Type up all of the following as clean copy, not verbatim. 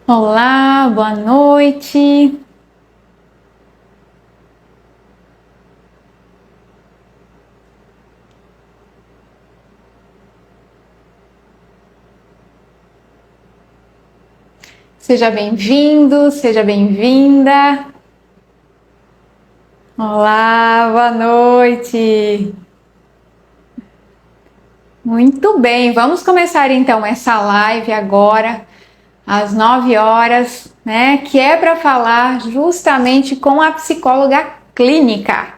Olá, boa noite. Seja bem-vindo, seja bem-vinda. Olá, boa noite. Muito bem, vamos começar então essa live agora, às 9 horas, né? Que é para falar justamente com a psicóloga clínica.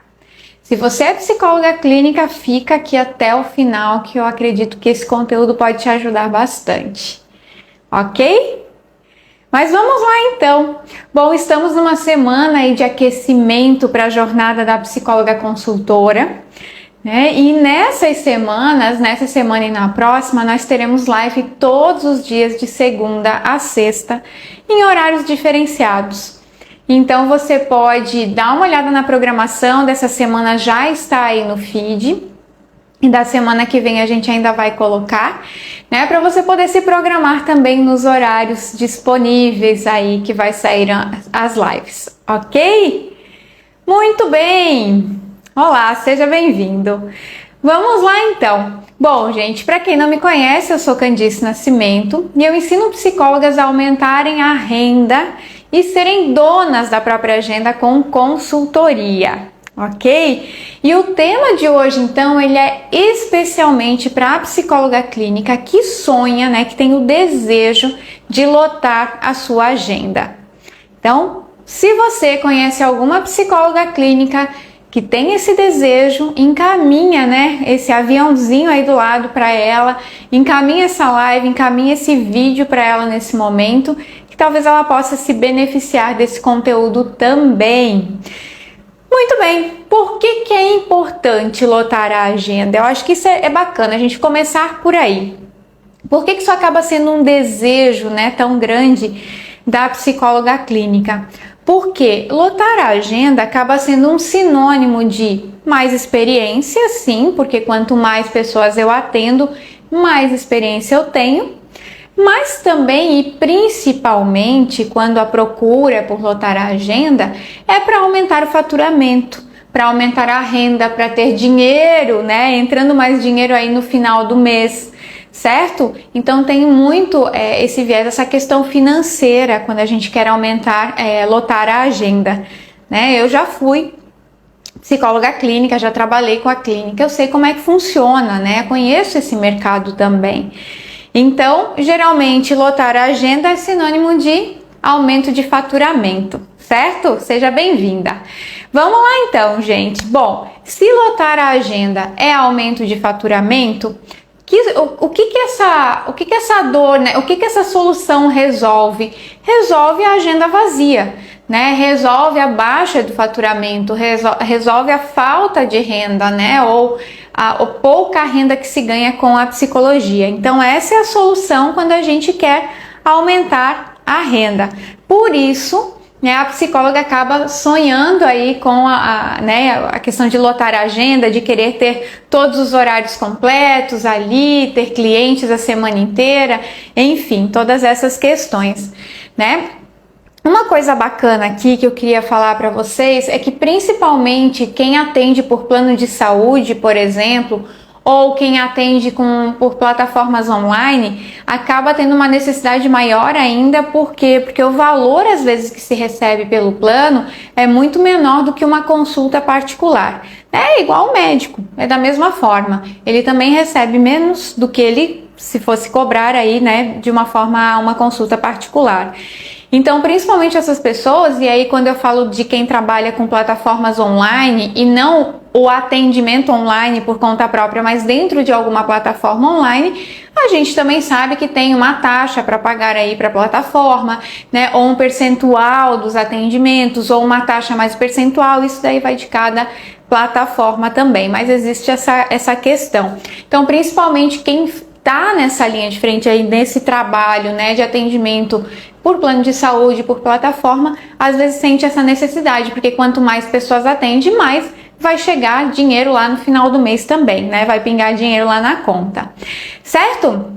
Se você é psicóloga clínica, fica aqui até o final, que eu acredito que esse conteúdo pode te ajudar bastante. Ok? Mas vamos lá então. Bom, estamos numa semana aí de aquecimento para a jornada da psicóloga consultora, né? E nessas semanas, nessa semana e na próxima, nós teremos live todos os dias de segunda a sexta, em horários diferenciados. Então você pode dar uma olhada na programação dessa semana, já está aí no feed. E da semana que vem a gente ainda vai colocar, né, para você poder se programar também nos horários disponíveis aí que vai sair as lives, ok? Muito bem! Olá, seja bem-vindo! Vamos lá então! Bom, gente, para quem não me conhece, eu sou Candice Nascimento e eu ensino psicólogas a aumentarem a renda e serem donas da própria agenda com consultoria. Ok? E o tema de hoje, então, ele é especialmente para a psicóloga clínica que sonha, né, que tem o desejo de lotar a sua agenda. Então, se você conhece alguma psicóloga clínica que tem esse desejo, encaminha, né, esse aviãozinho aí do lado para ela, encaminha essa live, encaminha esse vídeo para ela nesse momento, que talvez ela possa se beneficiar desse conteúdo também. Muito bem, por que é importante lotar a agenda? Eu acho que isso é bacana a gente começar por aí. Por que isso acaba sendo um desejo, né, tão grande da psicóloga clínica? Porque lotar a agenda acaba sendo um sinônimo de mais experiência, sim, porque quanto mais pessoas eu atendo, mais experiência eu tenho. Mas também e principalmente quando a procura por lotar a agenda é para aumentar o faturamento, para aumentar a renda, para ter dinheiro, né? Entrando mais dinheiro aí no final do mês, certo? Então tem muito esse viés, essa questão financeira quando a gente quer aumentar, lotar a agenda, né? Eu já fui psicóloga clínica, já trabalhei com a clínica, eu sei como é que funciona, né? Conheço esse mercado também. Então, geralmente, lotar a agenda é sinônimo de aumento de faturamento, certo? Seja bem-vinda. Vamos lá então, gente. Bom, se lotar a agenda é aumento de faturamento, o que essa dor, né? O que essa solução resolve? Resolve a agenda vazia, né? Resolve a baixa do faturamento, resolve a falta de renda, né? Ou a pouca renda que se ganha com a psicologia. Então essa é a solução quando a gente quer aumentar a renda. Por isso, né, a psicóloga acaba sonhando aí com a questão de lotar a agenda, de querer ter todos os horários completos ali, ter clientes a semana inteira, enfim, todas essas questões, né? Uma coisa bacana aqui que eu queria falar para vocês é que principalmente quem atende por plano de saúde, por exemplo, ou quem atende por plataformas online, acaba tendo uma necessidade maior ainda, porque o valor às vezes que se recebe pelo plano é muito menor do que uma consulta particular. É igual o médico, é da mesma forma. Ele também recebe menos do que ele se fosse cobrar aí, né, de uma forma uma consulta particular. Então, principalmente essas pessoas, e aí quando eu falo de quem trabalha com plataformas online e não o atendimento online por conta própria, mas dentro de alguma plataforma online, a gente também sabe que tem uma taxa para pagar aí para a plataforma, né? Ou um percentual dos atendimentos, ou uma taxa mais percentual, isso daí vai de cada plataforma também, mas existe essa questão. Então, principalmente quem está nessa linha de frente aí, nesse trabalho, né, de atendimento por plano de saúde, por plataforma, às vezes sente essa necessidade, porque quanto mais pessoas atende, mais vai chegar dinheiro lá no final do mês também, né? Vai pingar dinheiro lá na conta, certo?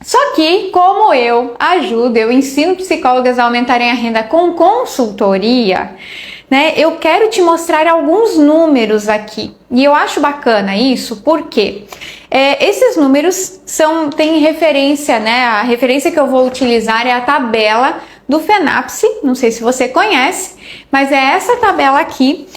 Só que, como eu ensino psicólogas a aumentarem a renda com consultoria, né? Eu quero te mostrar alguns números aqui. E eu acho bacana isso, porque esses números têm referência, né? A referência que eu vou utilizar é a tabela do FENAPSE, não sei se você conhece, mas é essa tabela aqui.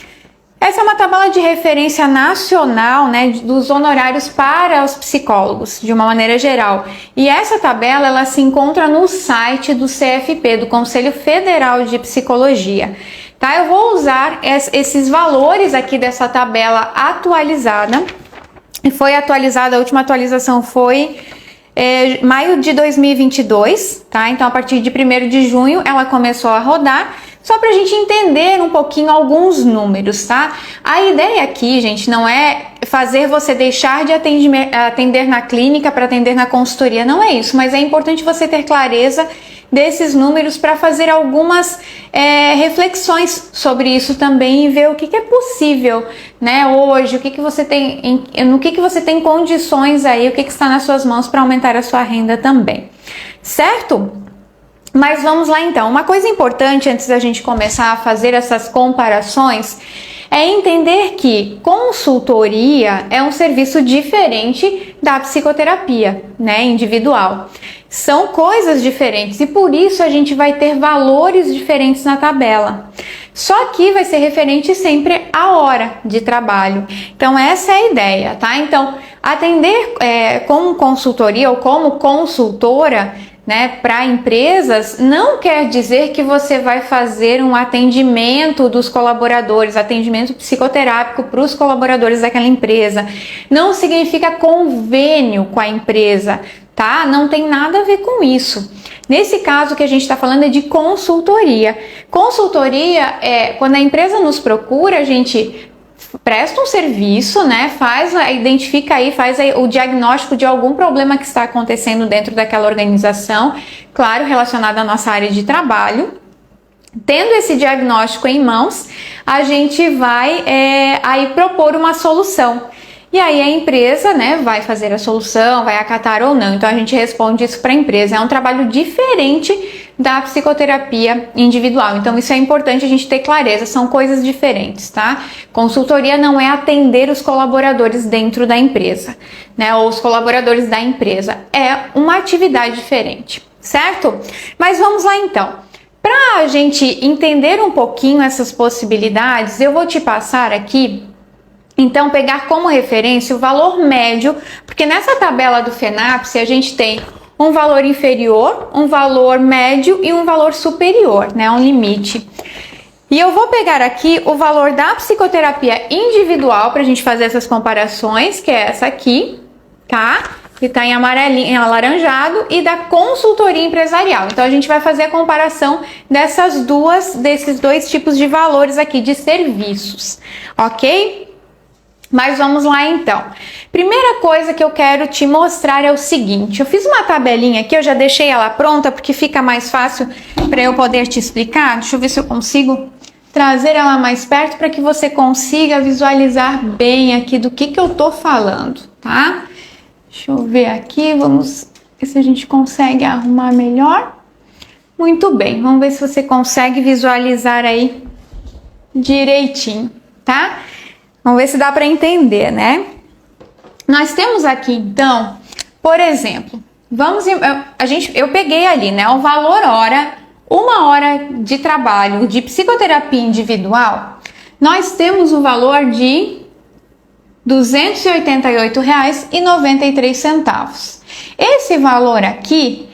Essa é uma tabela de referência nacional, né, dos honorários para os psicólogos, de uma maneira geral. E essa tabela, ela se encontra no site do CFP, do Conselho Federal de Psicologia. Tá? Eu vou usar esses valores aqui dessa tabela atualizada. E foi atualizada, a última atualização foi maio de 2022, tá? Então, a partir de 1º de junho, ela começou a rodar. Só para a gente entender um pouquinho alguns números, tá? A ideia aqui, gente, não é fazer você deixar de atender na clínica para atender na consultoria, não é isso, mas é importante você ter clareza desses números para fazer algumas reflexões sobre isso também e ver o que é possível, né, hoje, no que você tem condições aí, o que está nas suas mãos para aumentar a sua renda também, certo? Mas vamos lá então. Uma coisa importante antes da gente começar a fazer essas comparações é entender que consultoria é um serviço diferente da psicoterapia, né, individual. São coisas diferentes e por isso a gente vai ter valores diferentes na tabela. Só que vai ser referente sempre à hora de trabalho. Então essa é a ideia, tá? Então atender como consultoria ou como consultora, né, para empresas, não quer dizer que você vai fazer um atendimento dos colaboradores, atendimento psicoterápico para os colaboradores daquela empresa. Não significa convênio com a empresa, tá? Não tem nada a ver com isso. Nesse caso que a gente está falando é de consultoria. Consultoria é quando a empresa nos procura, a gente presta um serviço, né? Identifica aí, faz aí o diagnóstico de algum problema que está acontecendo dentro daquela organização, claro, relacionado à nossa área de trabalho. Tendo esse diagnóstico em mãos, a gente vai aí propor uma solução. E aí a empresa, né, vai fazer a solução, vai acatar ou não. Então a gente responde isso para a empresa. É um trabalho diferente da psicoterapia individual. Então isso é importante a gente ter clareza, são coisas diferentes, tá? Consultoria não é atender os colaboradores dentro da empresa, né, ou os colaboradores da empresa. É uma atividade diferente, certo? Mas vamos lá então. Para a gente entender um pouquinho essas possibilidades, eu vou te passar aqui, então, pegar como referência o valor médio, porque nessa tabela do FENAPSE a gente tem um valor inferior, um valor médio e um valor superior, né, um limite. E eu vou pegar aqui o valor da psicoterapia individual para a gente fazer essas comparações, que é essa aqui, tá? Que está em amarelinho, em alaranjado, e da consultoria empresarial. Então a gente vai fazer a comparação desses dois tipos de valores aqui de serviços, ok? Mas vamos lá então. Primeira coisa que eu quero te mostrar é o seguinte, eu fiz uma tabelinha aqui, eu já deixei ela pronta porque fica mais fácil para eu poder te explicar. Deixa eu ver se eu consigo trazer ela mais perto para que você consiga visualizar bem aqui do que eu tô falando, tá? Deixa eu ver aqui, vamos ver se a gente consegue arrumar melhor. Muito bem, vamos ver se você consegue visualizar aí direitinho, tá? Vamos ver se dá para entender, né? Nós temos aqui, então, por exemplo, eu peguei ali, né, o valor hora, 1 hora de trabalho de psicoterapia individual, nós temos o valor de R$ 288,93. Esse valor aqui,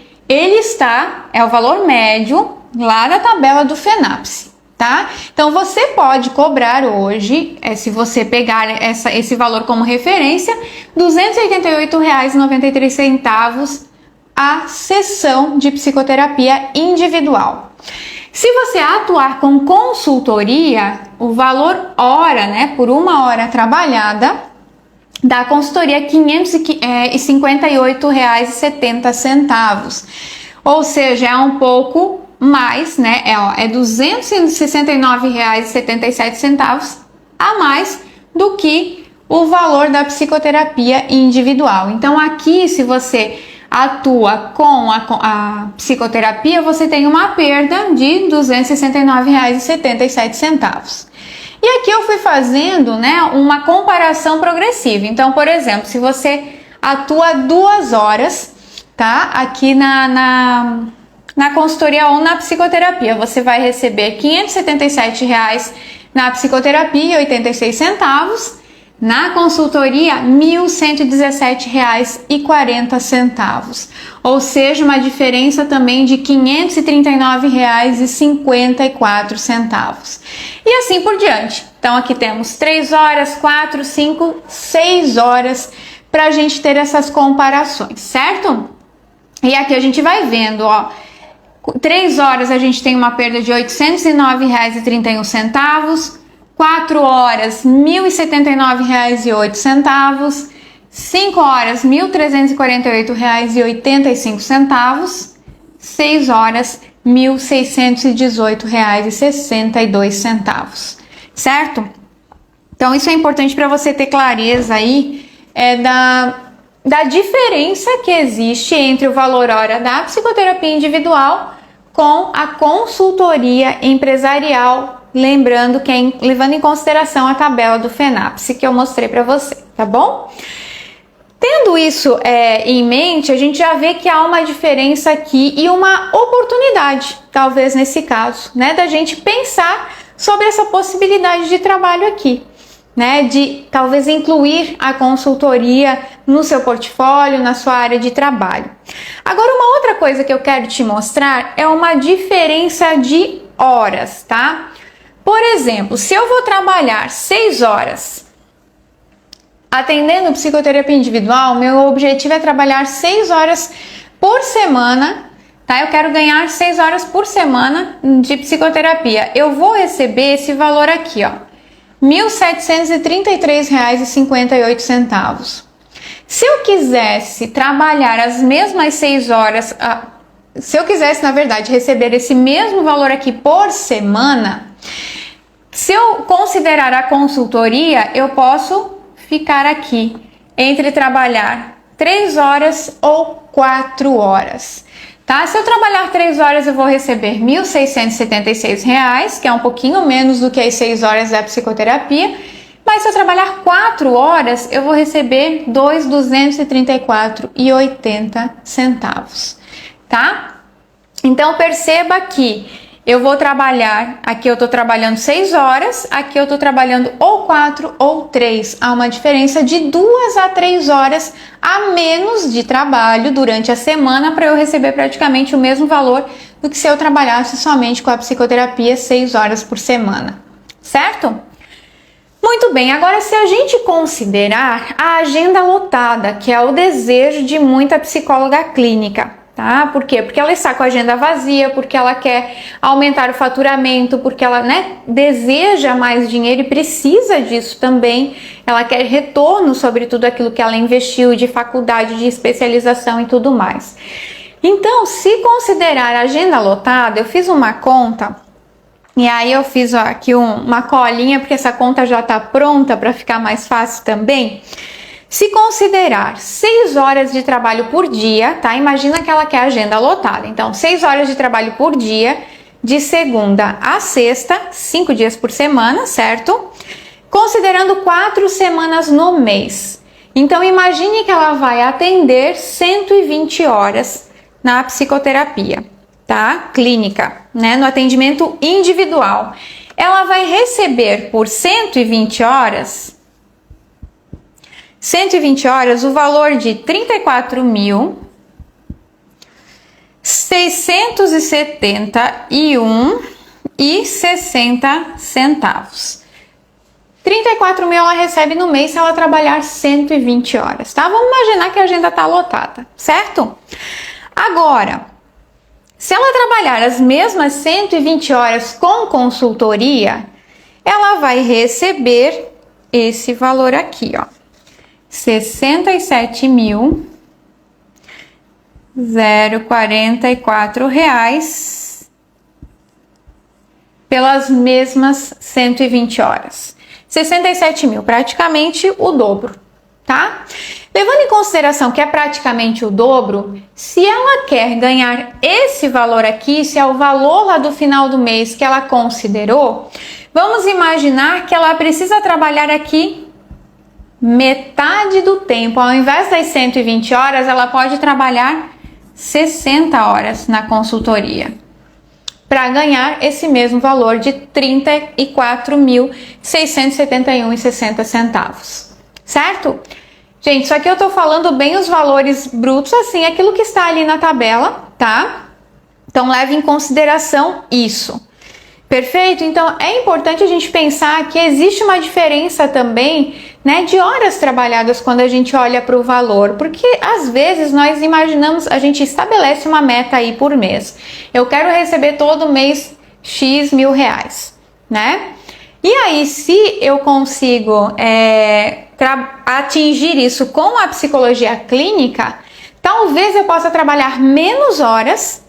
é o valor médio lá da tabela do FENAPSE. Tá? Então você pode cobrar hoje, se você pegar esse valor como referência, R$ 288,93 a sessão de psicoterapia individual. Se você atuar com consultoria, o valor hora, né, por 1 hora trabalhada, da consultoria R$ 558,70. Ou seja, é um pouco mais, né, é R$ 269,77 a mais do que o valor da psicoterapia individual. Então aqui, se você atua com a psicoterapia, você tem uma perda de R$ 269,77. E aqui eu fui fazendo, né, uma comparação progressiva. Então, por exemplo, se você atua 2 horas, tá? Aqui na consultoria ou na psicoterapia, você vai receber R$ 577 na psicoterapia, 86 centavos. Na consultoria, R$ 1.117,40. Ou seja, uma diferença também de R$ 539,54. E assim por diante. Então, aqui temos 3 horas, 4, 5, 6 horas para a gente ter essas comparações, certo? E aqui a gente vai vendo, ó. 3 horas a gente tem uma perda de R$ 809,31. 4 horas, R$ 1.079,08. 5 horas, R$ 1.348,85. 6 horas, R$ 1.618,62. Certo? Então, isso é importante para você ter clareza aí da diferença que existe entre o valor hora da psicoterapia individual com a consultoria empresarial. Lembrando que levando em consideração a tabela do FENAPSE que eu mostrei para você, tá bom? Tendo isso em mente, a gente já vê que há uma diferença aqui e uma oportunidade, talvez nesse caso, né, da gente pensar sobre essa possibilidade de trabalho aqui, né, de talvez incluir a consultoria no seu portfólio, na sua área de trabalho. Agora, uma outra coisa que eu quero te mostrar é uma diferença de horas, tá? Por exemplo, se eu vou trabalhar 6 horas atendendo psicoterapia individual, meu objetivo é trabalhar 6 horas por semana, tá? Eu quero ganhar 6 horas por semana de psicoterapia. Eu vou receber esse valor aqui, ó, R$ 1.733,58. Se eu quisesse trabalhar as mesmas 6 horas, se eu quisesse, na verdade, receber esse mesmo valor aqui por semana, se eu considerar a consultoria, eu posso ficar aqui entre trabalhar 3 horas ou 4 horas, tá? Se eu trabalhar 3 horas, eu vou receber R$ 1.676, que é um pouquinho menos do que as 6 horas da psicoterapia, mas se eu trabalhar 4 horas, eu vou receber R$ 2.234,80, tá? Então, perceba que eu vou trabalhar, aqui eu estou trabalhando 6 horas, aqui eu estou trabalhando ou 4 ou 3. Há uma diferença de 2 a 3 horas a menos de trabalho durante a semana para eu receber praticamente o mesmo valor do que se eu trabalhasse somente com a psicoterapia 6 horas por semana, certo? Muito bem, agora se a gente considerar a agenda lotada, que é o desejo de muita psicóloga clínica, tá? Por quê? Porque ela está com a agenda vazia, porque ela quer aumentar o faturamento, porque ela, né, deseja mais dinheiro e precisa disso também. Ela quer retorno sobre tudo aquilo que ela investiu de faculdade, de especialização e tudo mais. Então, se considerar a agenda lotada, eu fiz uma conta e aí eu fiz aqui uma colinha, porque essa conta já está pronta para ficar mais fácil também. Se considerar 6 horas de trabalho por dia, tá? Imagina que ela quer agenda lotada. Então, 6 horas de trabalho por dia, de segunda a sexta, 5 dias por semana, certo? Considerando 4 semanas no mês. Então, imagine que ela vai atender 120 horas na psicoterapia, tá? Clínica, né? No atendimento individual. Ela vai receber por 120 horas o valor de R$ 34.671,60. 34.000 ela recebe no mês se ela trabalhar 120 horas, tá? Vamos imaginar que a agenda tá lotada, certo? Agora, se ela trabalhar as mesmas 120 horas com consultoria, ela vai receber esse valor aqui, ó. R$ 67.044 pelas mesmas 120 horas. 67 mil, praticamente o dobro, tá? Levando em consideração que é praticamente o dobro, se ela quer ganhar esse valor aqui, se é o valor lá do final do mês que ela considerou, vamos imaginar que ela precisa trabalhar aqui metade do tempo. Ao invés das 120 horas, ela pode trabalhar 60 horas na consultoria para ganhar esse mesmo valor de R$ 34.671,60, certo? Gente, isso aqui eu tô falando bem os valores brutos, assim, aquilo que está ali na tabela, tá? Então, leve em consideração isso. Perfeito? Então, é importante a gente pensar que existe uma diferença também, né, de horas trabalhadas quando a gente olha para o valor, porque às vezes nós imaginamos, a gente estabelece uma meta aí por mês. Eu quero receber todo mês X mil reais, né? E aí, se eu consigo atingir isso com a psicologia clínica, talvez eu possa trabalhar menos horas,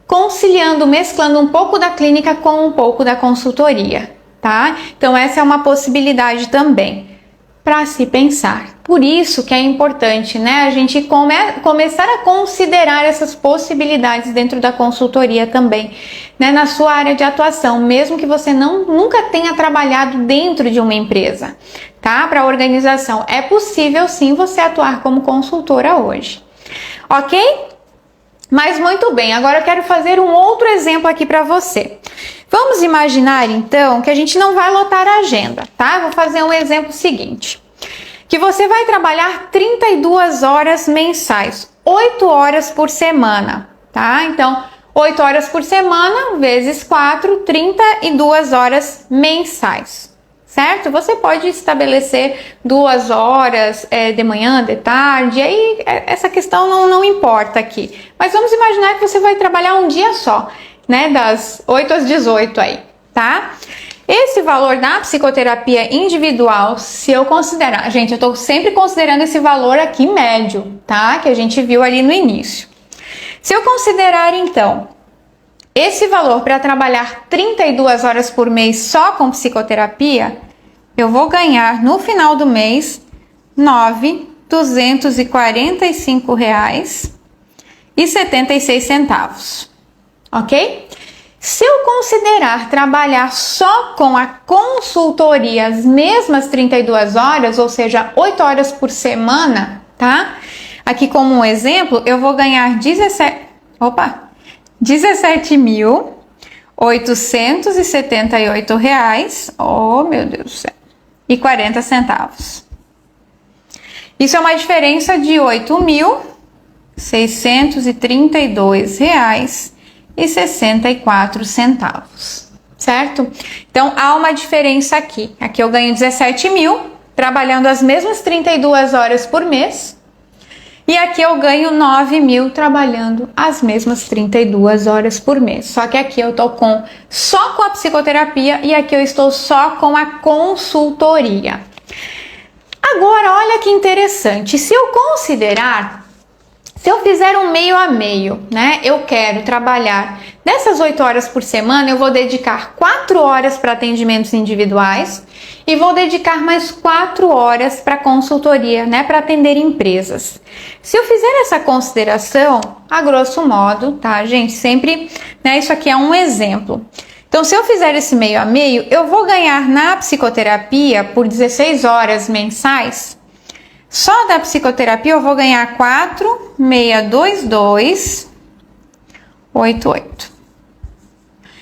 conciliando, mesclando um pouco da clínica com um pouco da consultoria, tá? Então, essa é uma possibilidade também para se pensar. Por isso que é importante, né, a gente começar a considerar essas possibilidades dentro da consultoria também, né, na sua área de atuação, mesmo que você nunca tenha trabalhado dentro de uma empresa, tá? Para a organização, é possível sim você atuar como consultora hoje, ok? Mas muito bem, agora eu quero fazer um outro exemplo aqui para você. Vamos imaginar então que a gente não vai lotar a agenda, tá? Vou fazer um exemplo seguinte. Que você vai trabalhar 32 horas mensais, 8 horas por semana, tá? Então, 8 horas por semana vezes 4, 32 horas mensais, certo? Você pode estabelecer 2 horas de manhã, de tarde, aí essa questão não importa aqui. Mas vamos imaginar que você vai trabalhar um dia só, né? Das 8 às 18 aí, tá? Esse valor da psicoterapia individual, se eu considerar... Gente, eu tô sempre considerando esse valor aqui médio, tá? Que a gente viu ali no início. Se eu considerar, então, esse valor para trabalhar 32 horas por mês só com psicoterapia, eu vou ganhar no final do mês R$ 9.245,76, ok? Se eu considerar trabalhar só com a consultoria as mesmas 32 horas, ou seja, 8 horas por semana, tá? Aqui como um exemplo, eu vou ganhar 17.878 reais, oh meu Deus do céu, e 40 centavos. Isso é uma diferença de 8.632 reais e 64 centavos, certo? Então, há uma diferença aqui. Aqui eu ganho 17 mil, trabalhando as mesmas 32 horas por mês. E aqui eu ganho 9 mil, trabalhando as mesmas 32 horas por mês. Só que aqui eu tô só com a psicoterapia e aqui eu estou só com a consultoria. Agora, olha que interessante. Se eu fizer um meio a meio, né? Eu quero trabalhar dessas 8 horas por semana, eu vou dedicar 4 horas para atendimentos individuais e vou dedicar mais 4 horas para consultoria, né? Para atender empresas. Se eu fizer essa consideração, a grosso modo, tá, gente? Sempre, né? Isso aqui é um exemplo. Então, se eu fizer esse meio a meio, eu vou ganhar na psicoterapia por 16 horas mensais. Só da psicoterapia eu vou ganhar 4.622,88.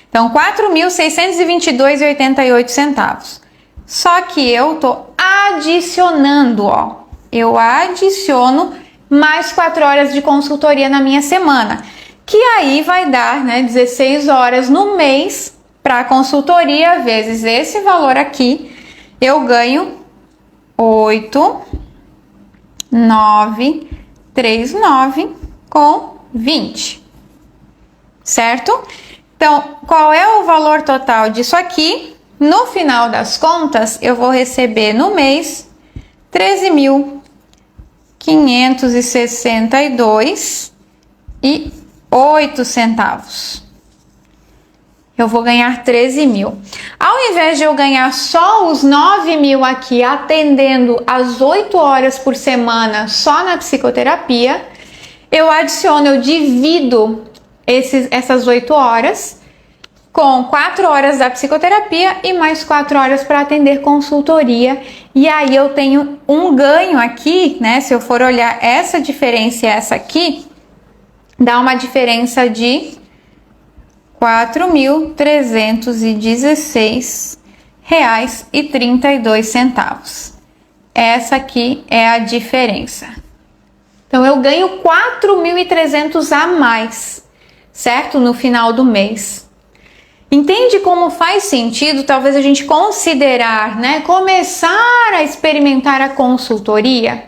Então, 4.622,88 centavos. Só que eu tô adicionando, ó. Eu adiciono mais 4 horas de consultoria na minha semana. Que aí vai dar, né, 16 horas no mês para consultoria, vezes esse valor aqui. Eu ganho 8.939,20, certo? Então, qual é o valor total disso aqui? No final das contas, eu vou receber no mês 13.562,08 centavos. eu vou ganhar 13 mil. Ao invés de eu ganhar só os 9 mil aqui atendendo as 8 horas por semana só na psicoterapia, eu adiciono, eu divido essas 8 horas com 4 horas da psicoterapia e mais 4 horas para atender consultoria. E aí eu tenho um ganho aqui, né? Se eu for olhar essa diferença e essa aqui, dá uma diferença de R$ 4.316,32. Essa aqui é a diferença. Então eu ganho 4.300 a mais, certo? No final do mês. Entende como faz sentido talvez a gente considerar, né, começar a experimentar a consultoria,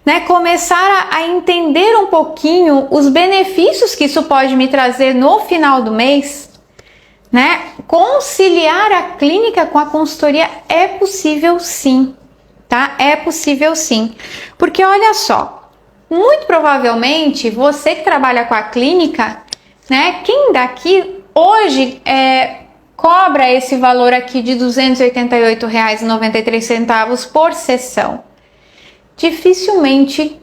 né, começar a entender um pouquinho os benefícios que isso pode me trazer no final do mês, né? Conciliar a clínica com a consultoria é possível sim, tá? É possível sim, porque olha só, muito provavelmente você que trabalha com a clínica, né, quem daqui hoje cobra esse valor aqui de R$ 288,93 por sessão. Dificilmente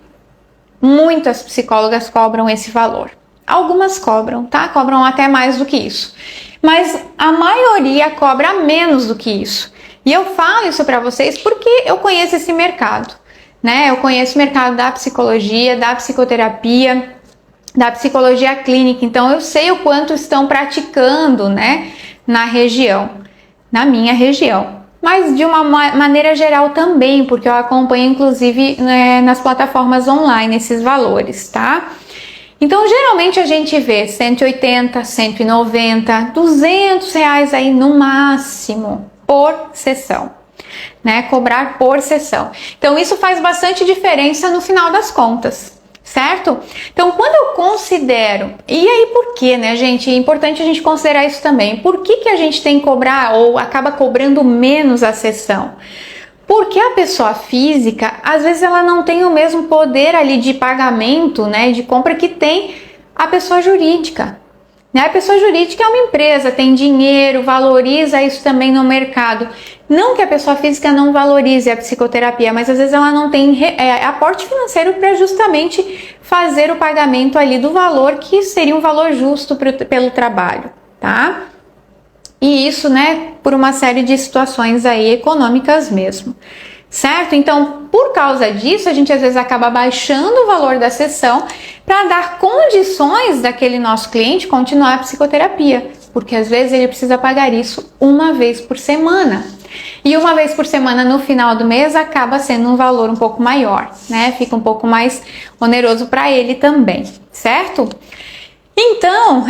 muitas psicólogas cobram esse valor. Algumas cobram, tá? Cobram até mais do que isso. Mas a maioria cobra menos do que isso. E eu falo isso para vocês porque eu conheço esse mercado, né? Eu conheço o mercado da psicologia, da psicoterapia, da psicologia clínica. Então eu sei o quanto estão praticando, né, na região, na minha região. Mas de uma maneira geral também, porque eu acompanho inclusive, né, nas plataformas online esses valores, tá? Então geralmente a gente vê 180, 190, 200 reais aí no máximo por sessão, né? Cobrar por sessão. Então isso faz bastante diferença no final das contas, certo? Então quando eu considero, e aí por que, né, gente? É importante a gente considerar isso também. Por que a gente tem que cobrar ou acaba cobrando menos a sessão? Porque a pessoa física, às vezes ela não tem o mesmo poder ali de pagamento, né, de compra que tem a pessoa jurídica. Né? A pessoa jurídica é uma empresa, tem dinheiro, valoriza isso também no mercado. Não que a pessoa física não valorize a psicoterapia, mas às vezes ela não tem aporte financeiro para justamente fazer o pagamento ali do valor que seria um valor justo pelo trabalho, tá? E isso, né, por uma série de situações aí econômicas mesmo, certo? Então, por causa disso, a gente às vezes acaba baixando o valor da sessão para dar condições daquele nosso cliente continuar a psicoterapia, porque às vezes ele precisa pagar isso uma vez por semana. E uma vez por semana no final do mês acaba sendo um valor um pouco maior, né? Fica um pouco mais oneroso para ele também, certo? Então,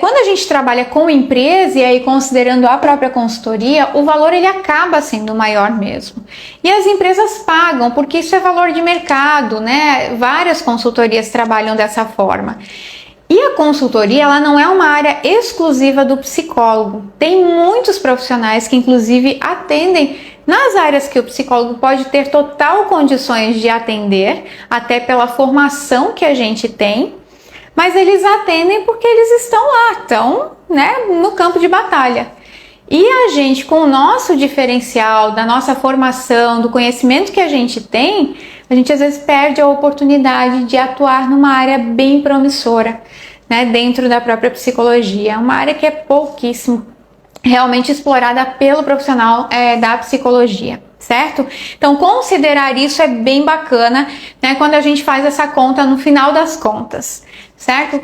quando a gente trabalha com empresa e aí considerando a própria consultoria, o valor ele acaba sendo maior mesmo. E as empresas pagam, porque isso é valor de mercado, né? Várias consultorias trabalham dessa forma. E a consultoria, ela não é uma área exclusiva do psicólogo. Tem muitos profissionais que inclusive atendem nas áreas que o psicólogo pode ter total condições de atender, até pela formação que a gente tem. Mas eles atendem porque eles estão lá, estão, né, no campo de batalha. E a gente, com o nosso diferencial, da nossa formação, do conhecimento que a gente tem, a gente às vezes perde a oportunidade de atuar numa área bem promissora, né, dentro da própria psicologia. É uma área que é pouquíssimo realmente explorada pelo profissional da psicologia, certo? Então considerar isso é bem bacana, né, quando a gente faz essa conta no final das contas, certo?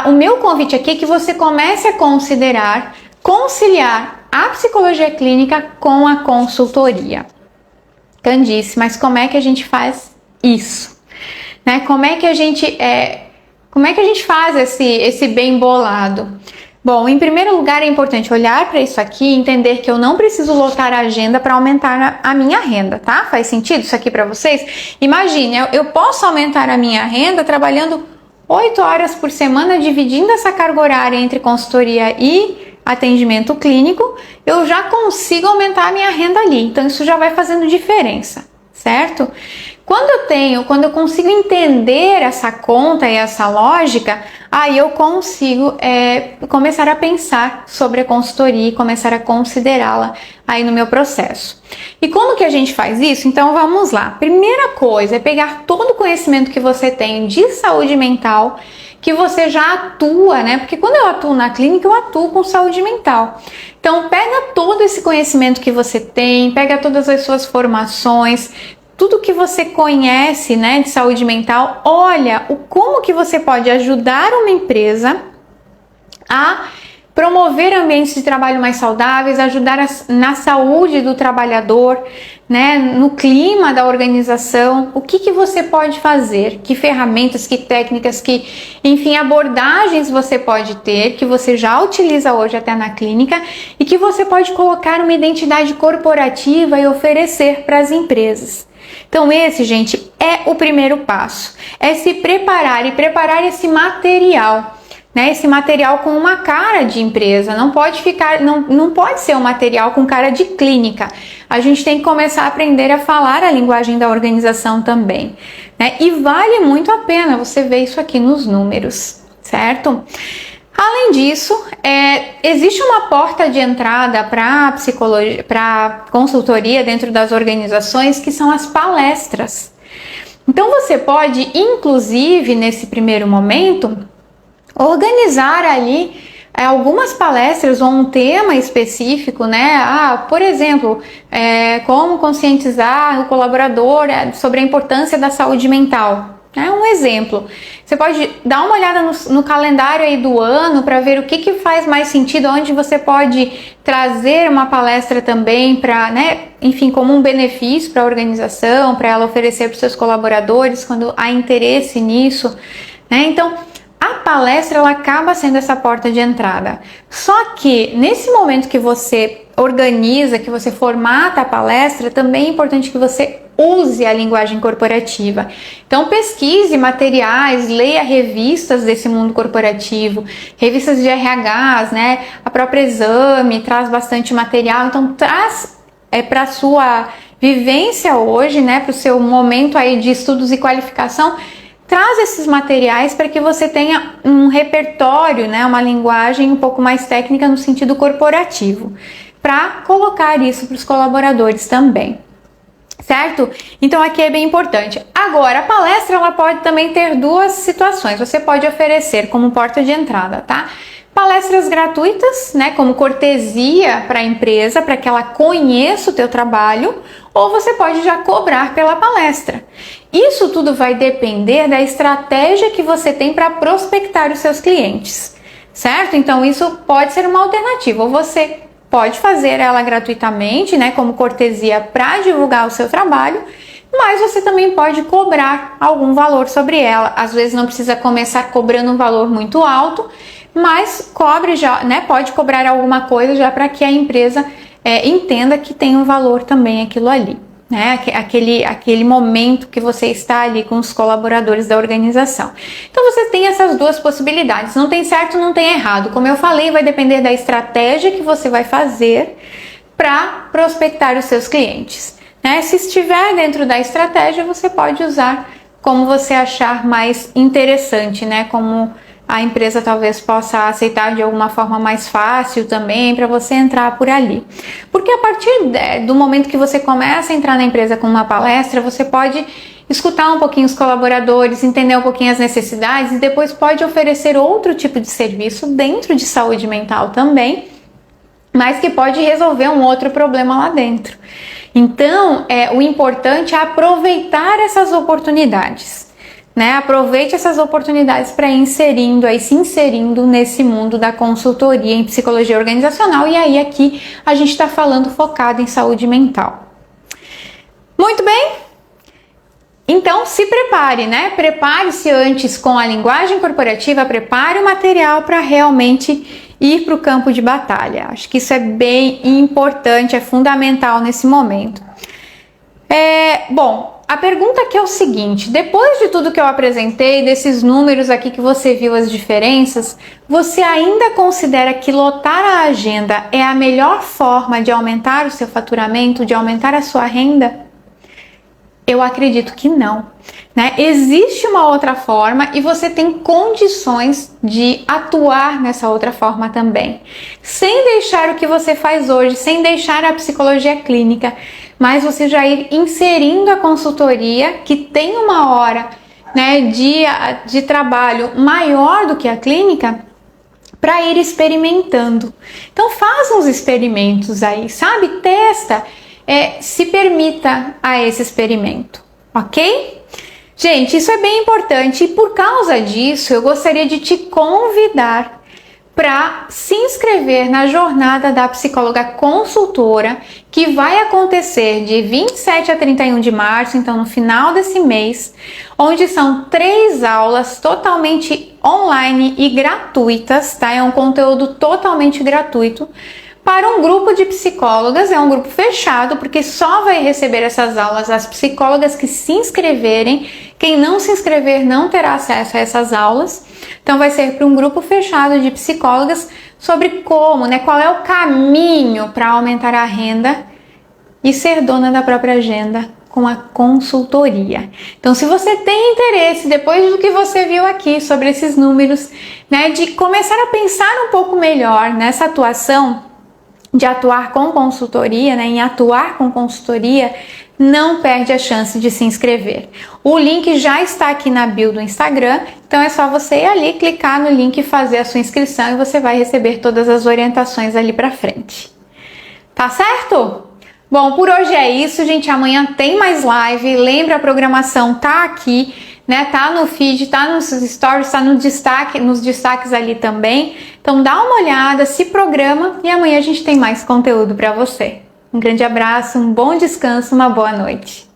O meu convite aqui é que você comece a considerar conciliar a psicologia clínica com a consultoria. Candice, mas como é que a gente faz isso? Né? Como é que a gente faz esse bem bolado? Bom, em primeiro lugar é importante olhar para isso aqui e entender que eu não preciso lotar a agenda para aumentar a minha renda, tá? Faz sentido isso aqui para vocês? Imagine, eu posso aumentar a minha renda trabalhando 8 horas por semana, dividindo essa carga horária entre consultoria e atendimento clínico, eu já consigo aumentar a minha renda ali. Então isso já vai fazendo diferença, certo? Quando eu consigo entender essa conta e essa lógica, aí eu consigo começar a pensar sobre a consultoria e começar a considerá-la aí no meu processo. E como que a gente faz isso? Então vamos lá. Primeira coisa é pegar todo o conhecimento que você tem de saúde mental, que você já atua, né? Porque quando eu atuo na clínica, eu atuo com saúde mental. Então pega todo esse conhecimento que você tem, pega todas as suas formações, tudo que você conhece, né, de saúde mental, olha como que você pode ajudar uma empresa a promover ambientes de trabalho mais saudáveis, ajudar na saúde do trabalhador, né, no clima da organização. O que você pode fazer? Que ferramentas, que técnicas, enfim, abordagens você pode ter, que você já utiliza hoje até na clínica e que você pode colocar uma identidade corporativa e oferecer para as empresas. Então esse, gente, é o primeiro passo, é se preparar e preparar esse material, né? Esse material com uma cara de empresa, não pode ser um material com cara de clínica. A gente tem que começar a aprender a falar a linguagem da organização também, né? E vale muito a pena você ver isso aqui nos números, certo? Além disso, existe uma porta de entrada para psicologia, para consultoria dentro das organizações, que são as palestras. Então você pode, inclusive, nesse primeiro momento, organizar ali algumas palestras ou um tema específico, né? Por exemplo, como conscientizar o colaborador sobre a importância da saúde mental. É um exemplo. Você pode dar uma olhada no calendário aí do ano para ver o que faz mais sentido, onde você pode trazer uma palestra também para, né, enfim, como um benefício para a organização, para ela oferecer para os seus colaboradores quando há interesse nisso, né? Então, a palestra ela acaba sendo essa porta de entrada. Só que nesse momento que você organiza, que você formata a palestra, também é importante que você use a linguagem corporativa. Então pesquise materiais, leia revistas desse mundo corporativo, revistas de RHs, né? A própria Exame traz bastante material, então traz para a sua vivência hoje, né? Para o seu momento aí de estudos e qualificação, traz esses materiais para que você tenha um repertório, né? Uma linguagem um pouco mais técnica no sentido corporativo, para colocar isso para os colaboradores também. Certo? Então aqui é bem importante. Agora, a palestra ela pode também ter duas situações. Você pode oferecer como porta de entrada, tá? Palestras gratuitas, né, como cortesia para a empresa, para que ela conheça o teu trabalho, ou você pode já cobrar pela palestra. Isso tudo vai depender da estratégia que você tem para prospectar os seus clientes, certo? Então isso pode ser uma alternativa, ou você pode fazer ela gratuitamente, né, como cortesia para divulgar o seu trabalho, mas você também pode cobrar algum valor sobre ela. Às vezes não precisa começar cobrando um valor muito alto, mas cobre já, né, pode cobrar alguma coisa já para que a empresa entenda que tem um valor também aquilo ali, né, aquele momento que você está ali com os colaboradores da organização. Então você tem essas duas possibilidades, não tem certo, não tem errado. Como eu falei, vai depender da estratégia que você vai fazer para prospectar os seus clientes, né? Se estiver dentro da estratégia, você pode usar como você achar mais interessante, né? Como a empresa talvez possa aceitar de alguma forma mais fácil também para você entrar por ali. Porque a partir do momento que você começa a entrar na empresa com uma palestra, você pode escutar um pouquinho os colaboradores, entender um pouquinho as necessidades e depois pode oferecer outro tipo de serviço dentro de saúde mental também, mas que pode resolver um outro problema lá dentro. Então, o importante é aproveitar essas oportunidades. Né? Aproveite essas oportunidades para se inserindo nesse mundo da consultoria em psicologia organizacional, e aí aqui a gente está falando focado em saúde mental. Muito bem? Então se prepare, né? Prepare-se antes com a linguagem corporativa, prepare o material para realmente ir para o campo de batalha. Acho que isso é bem importante, é fundamental nesse momento. Bom, a pergunta aqui é o seguinte: depois de tudo que eu apresentei, desses números aqui que você viu as diferenças, você ainda considera que lotar a agenda é a melhor forma de aumentar o seu faturamento, de aumentar a sua renda? Eu acredito que não, né? Existe uma outra forma e você tem condições de atuar nessa outra forma também, sem deixar o que você faz hoje, sem deixar a psicologia clínica, mas você já ir inserindo a consultoria, que tem uma hora, né, de trabalho maior do que a clínica, para ir experimentando. Então faz uns experimentos aí, sabe? Testa. Se permita a esse experimento, ok? Gente, isso é bem importante e por causa disso eu gostaria de te convidar para se inscrever na jornada da psicóloga consultora, que vai acontecer de 27 a 31 de março, então no final desse mês, onde são 3 aulas totalmente online e gratuitas, tá? É um conteúdo totalmente gratuito, para um grupo de psicólogas, é um grupo fechado, porque só vai receber essas aulas as psicólogas que se inscreverem. Quem não se inscrever não terá acesso a essas aulas. Então vai ser para um grupo fechado de psicólogas sobre como, né, qual é o caminho para aumentar a renda e ser dona da própria agenda com a consultoria. Então, se você tem interesse, depois do que você viu aqui sobre esses números, né, de começar a pensar um pouco melhor nessa atuação, de atuar com consultoria, né, em atuar com consultoria, não perde a chance de se inscrever. O link já está aqui na bio do Instagram, então é só você ir ali, clicar no link e fazer a sua inscrição e você vai receber todas as orientações ali pra frente. Tá certo? Bom, por hoje é isso, gente. Amanhã tem mais live. Lembra, a programação tá aqui, né? Tá no feed, tá nos stories, tá no destaque, nos destaques ali também. Então dá uma olhada, se programa e amanhã a gente tem mais conteúdo para você. Um grande abraço, um bom descanso, uma boa noite.